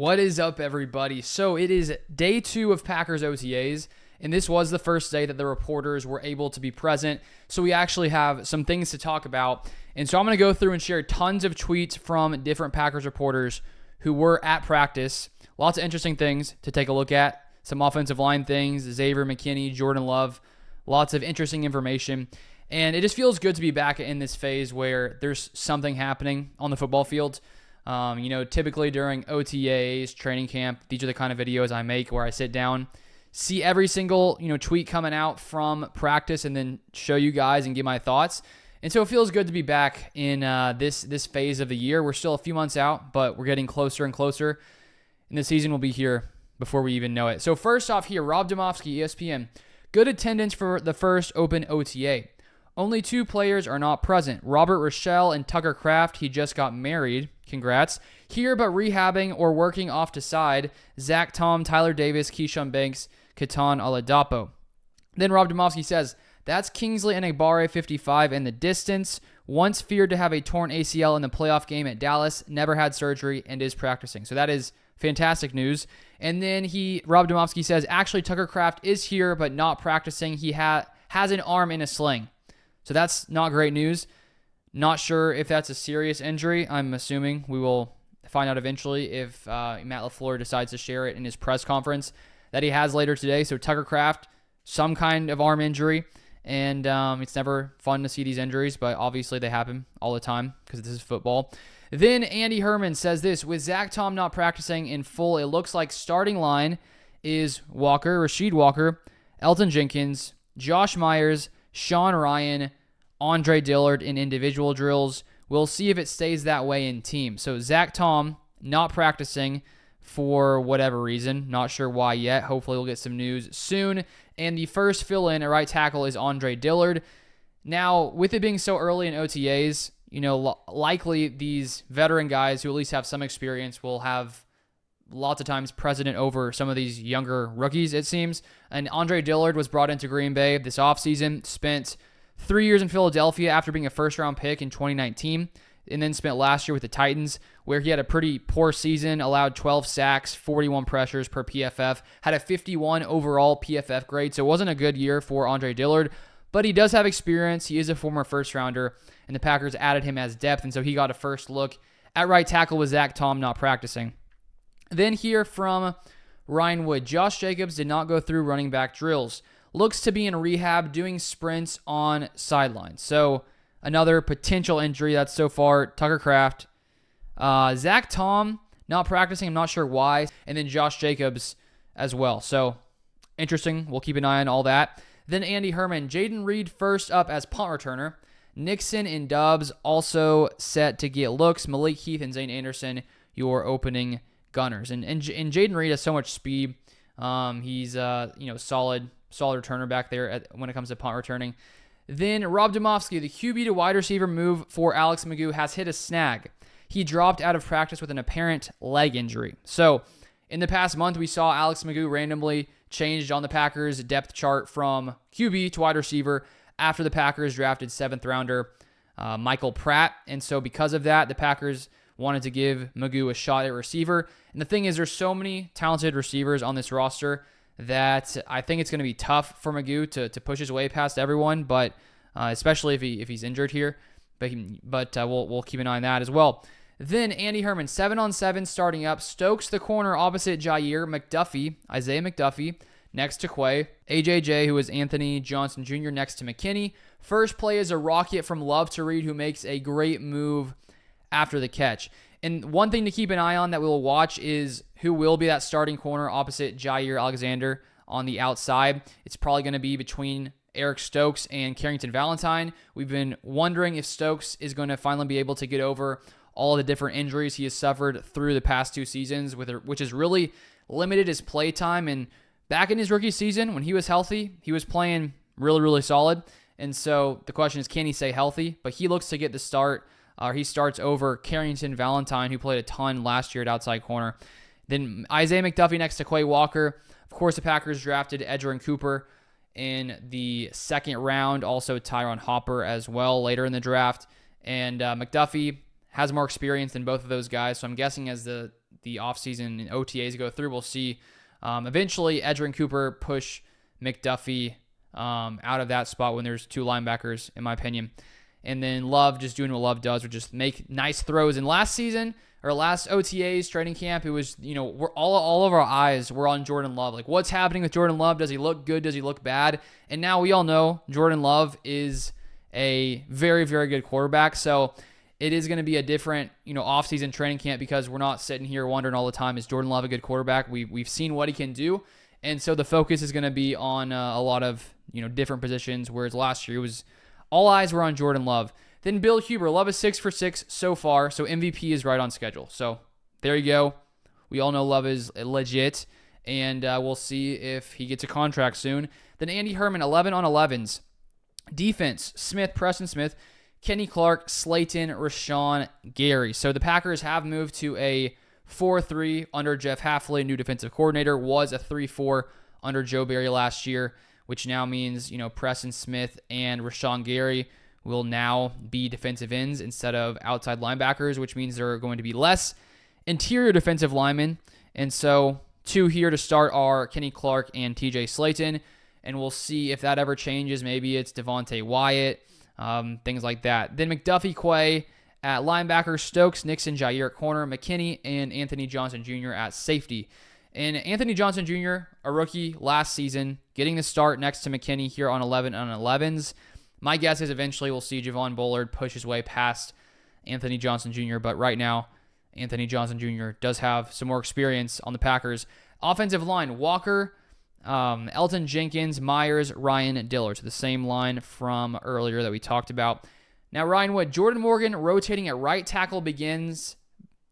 What is up, everybody? So it is day 2 of Packers OTAs, and this was the first day that the reporters were able to be present. So we actually have some things to talk about. And so I'm going to go through and share tons of tweets from different Packers reporters who were at practice. Lots of interesting things to take a look at. Some offensive line things, Xavier McKinney, Jordan Love, lots of interesting information. And it just feels good to be back in this phase where there's something happening on the football field. Typically during OTAs, training camp, these are the kind of videos I make where I sit down, see every single, tweet coming out from practice and then show you guys and give my thoughts. And so it feels good to be back in this phase of the year. We're still a few months out, but we're getting closer and closer. And the season will be here before we even know it. So first off here, Rob Demovsky, ESPN. Good attendance for the first open OTA. Only 2 players are not present. Robert Rochelle and Tucker Kraft. He just got married. Congrats. Here but rehabbing or working off to side. Zach Tom, Tyler Davis, Keyshawn Banks, Katan Oladapo. Then Rob Demovsky says, that's Kingsley and Egbare 55 in the distance. Once feared to have a torn ACL in the playoff game at Dallas. Never had surgery and is practicing. So that is fantastic news. And then Rob Demovsky says, actually Tucker Kraft is here but not practicing. He has an arm in a sling. So that's not great news. Not sure if that's a serious injury. I'm assuming we will find out eventually if Matt LaFleur decides to share it in his press conference that he has later today. So Tucker Kraft, some kind of arm injury. And it's never fun to see these injuries, but obviously they happen all the time because this is football. Then Andy Herman says this, with Zach Tom not practicing in full, it looks like starting line is Rasheed Walker, Elton Jenkins, Josh Myers, Sean Ryan, Andre Dillard in individual drills. We'll see if it stays that way in team. So Zach Tom not practicing for whatever reason. Not sure why yet. Hopefully we'll get some news soon. And the first fill-in at right tackle is Andre Dillard. Now, with it being so early in OTAs, likely these veteran guys who at least have some experience will have lots of times precedent over some of these younger rookies, it seems. And Andre Dillard was brought into Green Bay this offseason, spent 3 years in Philadelphia after being a first-round pick in 2019, and then spent last year with the Titans, where he had a pretty poor season, allowed 12 sacks, 41 pressures per PFF, had a 51 overall PFF grade, so it wasn't a good year for Andre Dillard, but he does have experience. He is a former first-rounder, and the Packers added him as depth, and so he got a first look at right tackle with Zach Tom not practicing. Then here from Ryan Wood, Josh Jacobs did not go through running back drills. Looks to be in rehab, doing sprints on sidelines. So another potential injury. That's so far Tucker Kraft. Zach Tom not practicing. I'm not sure why. And then Josh Jacobs as well. So interesting. We'll keep an eye on all that. Then Andy Herman. Jaden Reed first up as punt returner. Nixon and Dubs also set to get looks. Malik Heath and Zane Anderson, your opening gunners. And Jaden Reed has so much speed. He's solid returner back there when it comes to punt returning. Then Rob Demovsky, the QB to wide receiver move for Alex McGough has hit a snag. He dropped out of practice with an apparent leg injury. So in the past month, we saw Alex McGough randomly changed on the Packers depth chart from QB to wide receiver after the Packers drafted 7th rounder Michael Pratt. And so because of that, the Packers wanted to give McGough a shot at receiver. And the thing is, there's so many talented receivers on this roster that I think it's going to be tough for McGough to push his way past everyone, but especially if he's injured here. But we'll keep an eye on that as well. Then Andy Herman, 7-on-7 starting up. Stokes the corner opposite Jair. Isaiah McDuffie next to Quay. AJJ, who is Anthony Johnson Jr. next to McKinney. First play is a rocket from Love to Reed, who makes a great move after the catch. And one thing to keep an eye on that we'll watch is who will be that starting corner opposite Jair Alexander on the outside. It's probably going to be between Eric Stokes and Carrington Valentine. We've been wondering if Stokes is going to finally be able to get over all of the different injuries he has suffered through the past 2 seasons, which has really limited his play time. And back in his rookie season, when he was healthy, he was playing really, really solid. And so the question is, can he stay healthy? But he looks to get the start. He starts over Carrington Valentine, who played a ton last year at outside corner. Then Isaiah McDuffie next to Quay Walker. Of course, the Packers drafted Edgerrin Cooper in the 2nd round. Also Tyron Hopper as well later in the draft. And McDuffie has more experience than both of those guys. So I'm guessing as the the offseason and OTAs go through, we'll see eventually Edgerrin Cooper push McDuffie out of that spot when there's 2 linebackers, in my opinion. And then Love just doing what Love does, which just make nice throws. And last season, or last OTAs training camp, it was, we're all of our eyes were on Jordan Love. Like, what's happening with Jordan Love? Does he look good? Does he look bad? And now we all know Jordan Love is a very, very good quarterback. So it is going to be a different, offseason training camp, because we're not sitting here wondering all the time, is Jordan Love a good quarterback? We've seen what he can do. And so the focus is going to be on a lot of, different positions, whereas last year it was all eyes were on Jordan Love. Then Bill Huber. Love is 6 for 6 so far, so MVP is right on schedule. So there you go. We all know Love is legit, and we'll see if he gets a contract soon. Then Andy Herman, 11 on 11s. Defense, Smith, Preston Smith, Kenny Clark, Slayton, Rashawn Gary. So the Packers have moved to a 4-3 under Jeff Hafley, new defensive coordinator. Was a 3-4 under Joe Barry last year, which now means, Preston Smith and Rashawn Gary will now be defensive ends instead of outside linebackers, which means there are going to be less interior defensive linemen. And so 2 here to start are Kenny Clark and TJ Slayton, and we'll see if that ever changes. Maybe it's Devontae Wyatt, things like that. Then McDuffie, Quay at linebacker, Stokes, Nixon, Jair at corner, McKinney, and Anthony Johnson Jr. at safety. And Anthony Johnson Jr., a rookie last season, getting the start next to McKinney here on 11 on 11s. My guess is eventually we'll see Javon Bullard push his way past Anthony Johnson Jr., but right now, Anthony Johnson Jr. does have some more experience on the Packers. Offensive line, Walker, Elton Jenkins, Myers, Ryan Dillard. So the same line from earlier that we talked about. Now, Ryan Wood, Jordan Morgan rotating at right tackle begins,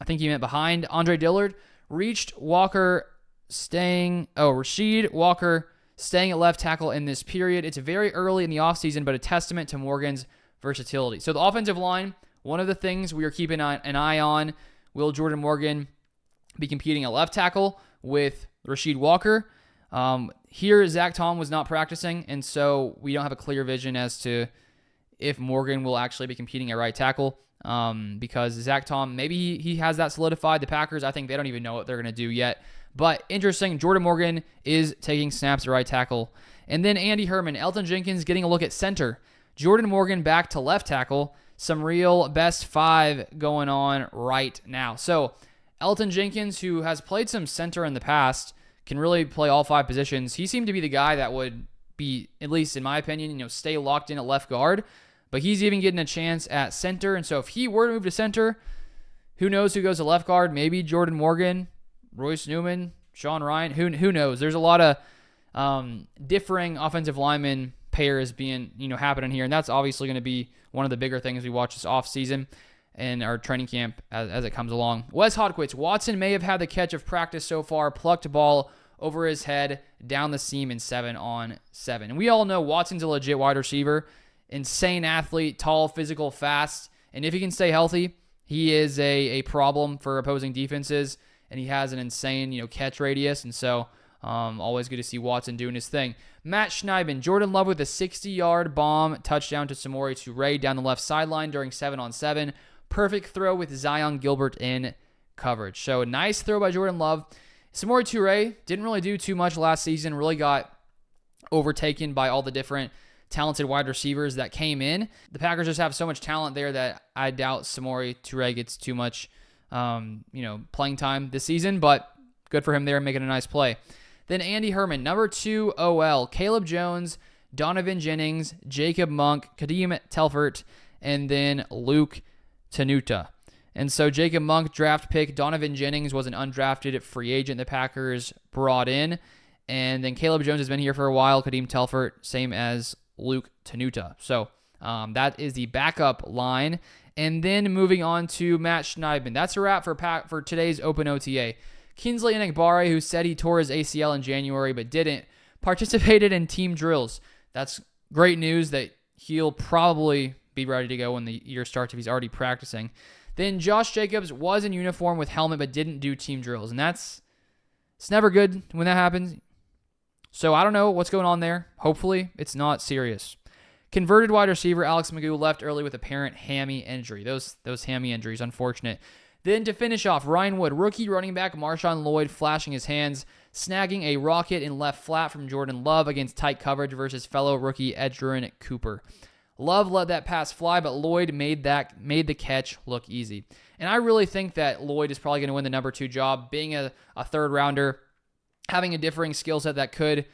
I think he meant behind Andre Dillard. Rashid Walker staying at left tackle in this period. It's very early in the offseason, but a testament to Morgan's versatility. So the offensive line, one of the things we are keeping an eye on, will Jordan Morgan be competing at left tackle with Rashid Walker? Here, Zach Tom was not practicing, and so we don't have a clear vision as to if Morgan will actually be competing at right tackle. Because Zach Tom, maybe he has that solidified. The Packers, I think they don't even know what they're going to do yet. But interesting, Jordan Morgan is taking snaps at right tackle. And then Andy Herman, Elton Jenkins getting a look at center. Jordan Morgan back to left tackle. Some real best 5 going on right now. So Elton Jenkins, who has played some center in the past, can really play all 5 positions. He seemed to be the guy that would be, at least in my opinion, stay locked in at left guard. But he's even getting a chance at center. And so if he were to move to center, who knows who goes to left guard? Maybe Jordan Morgan, Royce Newman, Sean Ryan. Who knows? There's a lot of differing offensive lineman pairs being, happening here. And that's obviously going to be one of the bigger things we watch this offseason and our training camp as it comes along. Wes Hodquist, Watson may have had the catch of practice so far, plucked a ball over his head down the seam in 7-on-7. And we all know Watson's a legit wide receiver. Insane athlete, tall, physical, fast, and if he can stay healthy, he is a problem for opposing defenses, and he has an insane, catch radius, and so always good to see Watson doing his thing. Matt Schneidman, Jordan Love with a 60-yard bomb touchdown to Samori Toure down the left sideline during 7-on-7. Perfect throw with Zion Gilbert in coverage. So a nice throw by Jordan Love. Samori Toure didn't really do too much last season, really got overtaken by all the different talented wide receivers that came in. The Packers just have so much talent there that I doubt Samori Toure gets too much, playing time this season, but good for him there making a nice play. Then Andy Herman, number 2 OL, Caleb Jones, Donovan Jennings, Jacob Monk, Kadeem Telfort, and then Luke Tenuta. And so Jacob Monk, draft pick. Donovan Jennings was an undrafted free agent the Packers brought in. And then Caleb Jones has been here for a while. Kadeem Telfort, same as Luke Tenuta. So that is the backup line. And then moving on to Matt Schneidman. That's a wrap for today's open OTA. Kingsley Enagbare, who said he tore his ACL in January but didn't, participated in team drills. That's great news that he'll probably be ready to go when the year starts if he's already practicing. Then Josh Jacobs was in uniform with helmet but didn't do team drills. And it's never good when that happens. So I don't know what's going on there. Hopefully it's not serious. Converted wide receiver Alex Magoo left early with apparent hammy injury. Those hammy injuries, unfortunate. Then to finish off, Ryan Wood, rookie running back Marshawn Lloyd flashing his hands, snagging a rocket in left flat from Jordan Love against tight coverage versus fellow rookie Edgerrin Cooper. Love let that pass fly, but Lloyd made the catch look easy. And I really think that Lloyd is probably going to win the number 2 job, being a third rounder, having a differing skill set that could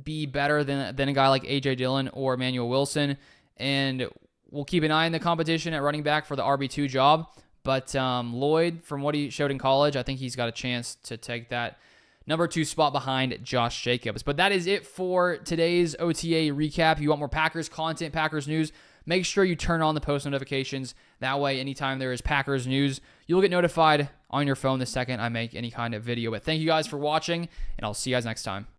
be better than a guy like A.J. Dillon or Emmanuel Wilson. And we'll keep an eye on the competition at running back for the RB2 job. But Lloyd, from what he showed in college, I think he's got a chance to take that number 2 spot behind Josh Jacobs. But that is it for today's OTA recap. If you want more Packers content, Packers news, make sure you turn on the post notifications. That way, anytime there is Packers news, you'll get notified on your phone the second I make any kind of video. But thank you guys for watching, and I'll see you guys next time.